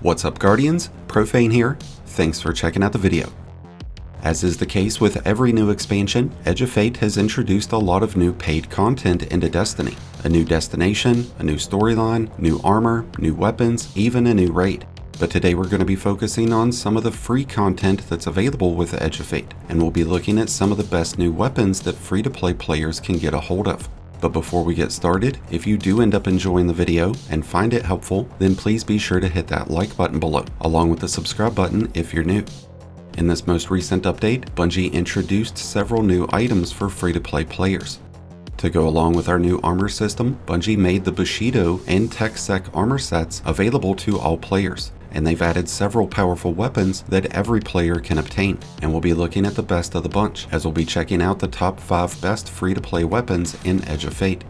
What's up, Guardians? Profane here. Thanks for checking out the video. As is the case with every new expansion, Edge of Fate has introduced a lot of new paid content into Destiny. A new destination, a new storyline, new armor, new weapons, even a new raid. But today we're going to be focusing on some of the free content that's available with Edge of Fate, and we'll be looking at some of the best new weapons that free-to-play players can get a hold of. But before we get started, if you do end up enjoying the video and find it helpful, then please be sure to hit that like button below, along with the subscribe button if you're new. In this most recent update, Bungie introduced several new items for free-to-play players. To go along with our new armor system, Bungie made the Bushido and TechSec armor sets available to all players, and they've added several powerful weapons that every player can obtain, and we'll be looking at the best of the bunch, as we'll be checking out the top 5 best free-to-play weapons in Edge of Fate.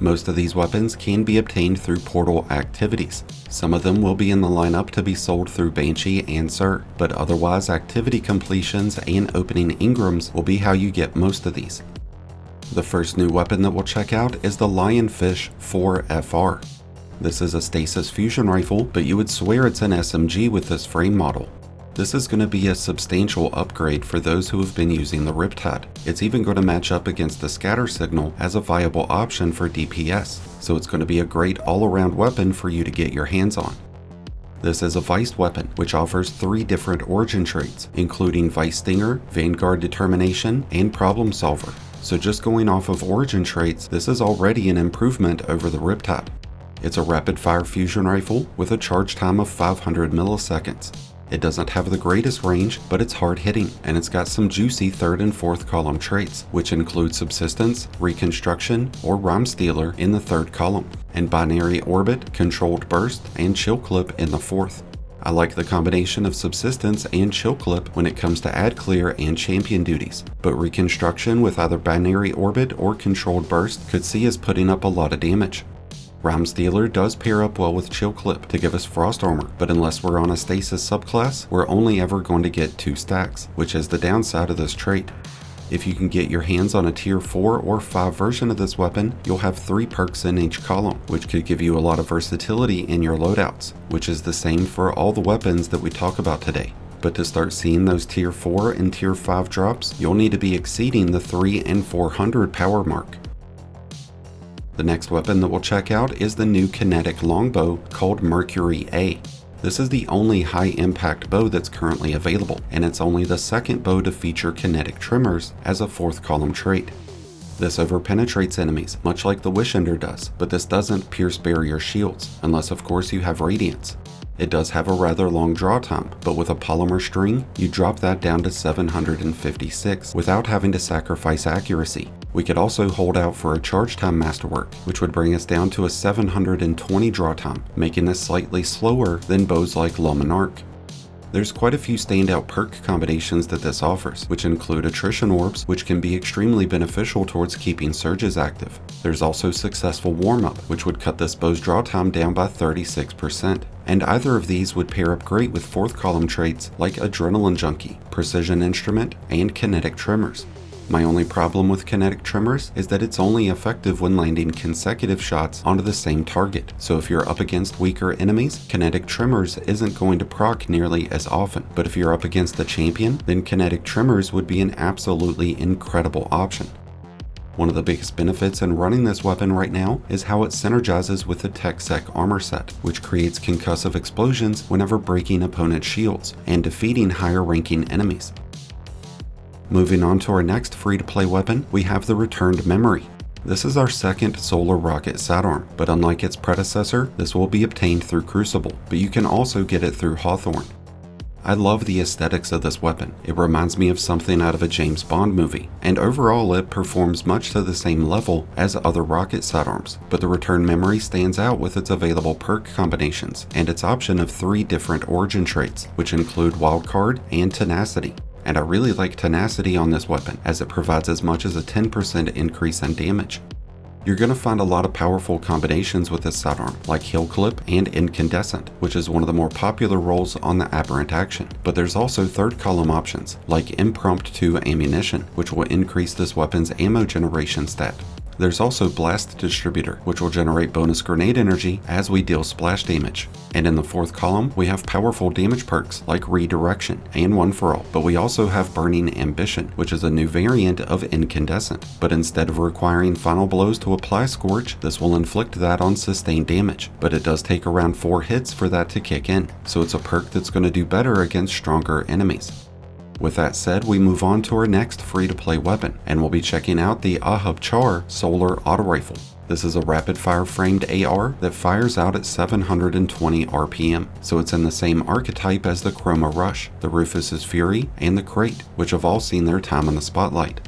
Most of these weapons can be obtained through portal activities. Some of them will be in the lineup to be sold through Banshee and Char, but otherwise activity completions and opening engrams will be how you get most of these. The first new weapon that we'll check out is the Lionfish 4FR. This is a stasis fusion rifle, but you would swear it's an SMG with this frame model. This is going to be a substantial upgrade for those who have been using the Riptide. It's even going to match up against the scatter signal as a viable option for DPS, so it's going to be a great all-around weapon for you to get your hands on. This is a Vice weapon, which offers 3 different origin traits, including Vice Stinger, Vanguard Determination, and Problem Solver. So just going off of origin traits, this is already an improvement over the Riptide. It's a rapid-fire fusion rifle with a charge time of 500 milliseconds. It doesn't have the greatest range, but it's hard-hitting, and it's got some juicy 3rd and 4th column traits, which include Subsistence, Reconstruction, or Rhyme Stealer in the 3rd column, and Binary Orbit, Controlled Burst, and Chill Clip in the 4th. I like the combination of Subsistence and Chill Clip when it comes to ad clear and champion duties, but Reconstruction with either Binary Orbit or Controlled Burst could see us putting up a lot of damage. Rhyme Stealer does pair up well with Chill Clip to give us Frost Armor, but unless we're on a Stasis subclass, we're only ever going to get 2 stacks, which is the downside of this trait. If you can get your hands on a tier 4 or 5 version of this weapon, you'll have 3 perks in each column, which could give you a lot of versatility in your loadouts, which is the same for all the weapons that we talk about today. But to start seeing those tier 4 and tier 5 drops, you'll need to be exceeding the 3 and 400 power mark. The next weapon that we'll check out is the new kinetic longbow called Mercury-A. This is the only high-impact bow that's currently available, and it's only the 2nd bow to feature kinetic tremors as a 4th column trait. This overpenetrates enemies, much like the Wishender does, but this doesn't pierce barrier shields, unless of course you have Radiance. It does have a rather long draw time, but with a polymer string, you drop that down to 756 without having to sacrifice accuracy. We could also hold out for a charge time masterwork, which would bring us down to a 720 draw time, making this slightly slower than bows like La Monarque. There's quite a few standout perk combinations that this offers, which include Attrition Orbs, which can be extremely beneficial towards keeping surges active. There's also Successful Warm-Up, which would cut this bow's draw time down by 36%. And either of these would pair up great with 4th column traits like Adrenaline Junkie, Precision Instrument, and Kinetic Tremors. My only problem with Kinetic Tremors is that it's only effective when landing consecutive shots onto the same target, so if you're up against weaker enemies, Kinetic Tremors isn't going to proc nearly as often, but if you're up against a champion, then Kinetic Tremors would be an absolutely incredible option. One of the biggest benefits in running this weapon right now is how it synergizes with the TechSec armor set, which creates concussive explosions whenever breaking opponent shields and defeating higher ranking enemies. Moving on to our next free-to-play weapon, we have the Returned Memory. This is our 2nd solar rocket sidearm, but unlike its predecessor, this will be obtained through Crucible, but you can also get it through Hawthorne. I love the aesthetics of this weapon. It reminds me of something out of a James Bond movie, and overall it performs much to the same level as other rocket sidearms, but the Return Memory stands out with its available perk combinations and its option of 3 different origin traits, which include Wildcard and Tenacity. And I really like Tenacity on this weapon, as it provides as much as a 10% increase in damage. You're going to find a lot of powerful combinations with this sidearm, like Hill Clip and Incandescent, which is one of the more popular roles on the Aberrant action. But there's also 3rd column options, like Impromptu Ammunition, which will increase this weapon's ammo generation stat. There's also Blast Distributor, which will generate bonus grenade energy as we deal splash damage. And in the fourth column, we have powerful damage perks like Redirection and One for All, but we also have Burning Ambition, which is a new variant of Incandescent. But instead of requiring final blows to apply Scorch, this will inflict that on sustained damage, but it does take around 4 hits for that to kick in, so it's a perk that's going to do better against stronger enemies. With that said, we move on to our next free-to-play weapon, and we'll be checking out the Ahab Char Solar Auto Rifle. This is a rapid-fire framed AR that fires out at 720 RPM, so it's in the same archetype as the Chroma Rush, the Rufus's Fury, and the Crate, which have all seen their time in the spotlight.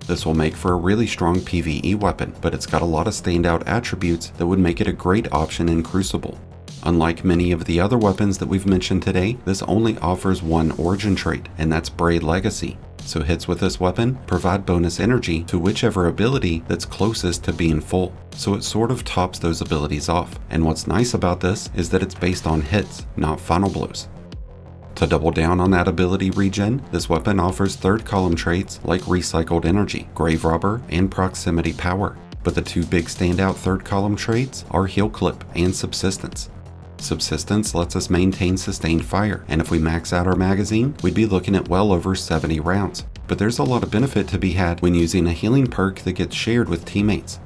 This will make for a really strong PvE weapon, but it's got a lot of standout attributes that would make it a great option in Crucible. Unlike many of the other weapons that we've mentioned today, this only offers one origin trait, and that's Braid Legacy. So hits with this weapon provide bonus energy to whichever ability that's closest to being full, so it sort of tops those abilities off. And what's nice about this is that it's based on hits, not final blows. To double down on that ability regen, this weapon offers third column traits like Recycled Energy, Grave Robber, and Proximity Power. But the two big standout third column traits are Heal Clip and Subsistence. Subsistence lets us maintain sustained fire, and if we max out our magazine, we'd be looking at well over 70 rounds. But there's a lot of benefit to be had when using a healing perk that gets shared with teammates.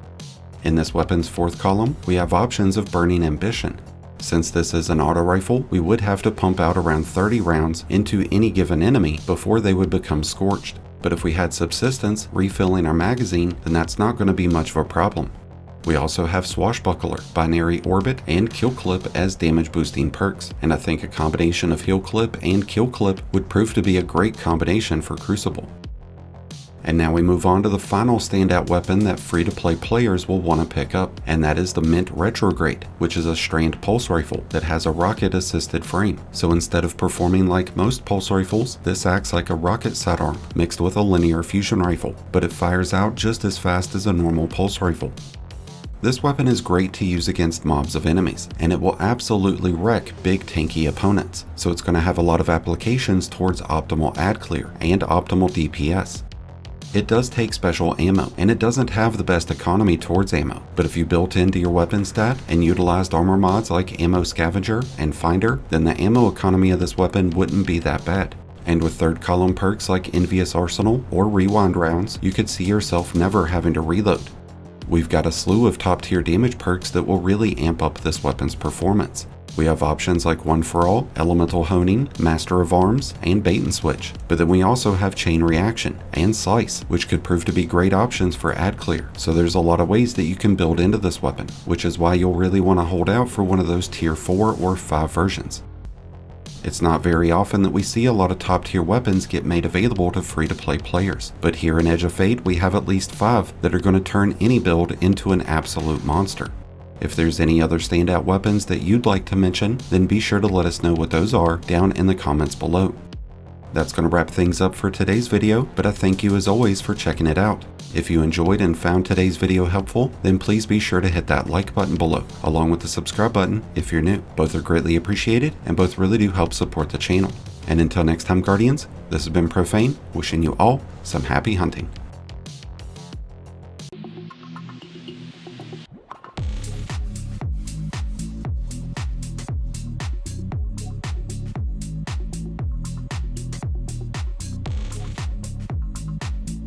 In this weapon's fourth column, we have options of Burning Ambition. Since this is an auto rifle, we would have to pump out around 30 rounds into any given enemy before they would become scorched. But if we had Subsistence refilling our magazine, then that's not going to be much of a problem. We also have Swashbuckler, Binary Orbit, and Kill Clip as damage boosting perks, and I think a combination of Heal Clip and Kill Clip would prove to be a great combination for Crucible. And now we move on to the final standout weapon that free-to-play players will want to pick up, and that is the Mint Retrograde, which is a strand pulse rifle that has a rocket-assisted frame. So instead of performing like most pulse rifles, this acts like a rocket sidearm mixed with a linear fusion rifle, but it fires out just as fast as a normal pulse rifle. This weapon is great to use against mobs of enemies, and it will absolutely wreck big tanky opponents, so it's going to have a lot of applications towards optimal ad clear and optimal DPS. It does take special ammo, and it doesn't have the best economy towards ammo, but if you built into your weapon stat and utilized armor mods like Ammo Scavenger and Finder, then the ammo economy of this weapon wouldn't be that bad. And with third column perks like Envious Arsenal or Rewind Rounds, you could see yourself never having to reload. We've got a slew of top tier damage perks that will really amp up this weapon's performance. We have options like One for All, Elemental Honing, Master of Arms, and Bait and Switch. But then we also have Chain Reaction and Slice, which could prove to be great options for ad clear. So there's a lot of ways that you can build into this weapon, which is why you'll really want to hold out for one of those tier 4 or 5 versions. It's not very often that we see a lot of top tier weapons get made available to free-to-play players, but here in Edge of Fate we have at least 5 that are going to turn any build into an absolute monster. If there's any other standout weapons that you'd like to mention, then be sure to let us know what those are down in the comments below. That's going to wrap things up for today's video, but I thank you as always for checking it out. If you enjoyed and found today's video helpful, then please be sure to hit that like button below, along with the subscribe button if you're new. Both are greatly appreciated, and both really do help support the channel. And until next time, Guardians, this has been Profane, wishing you all some happy hunting.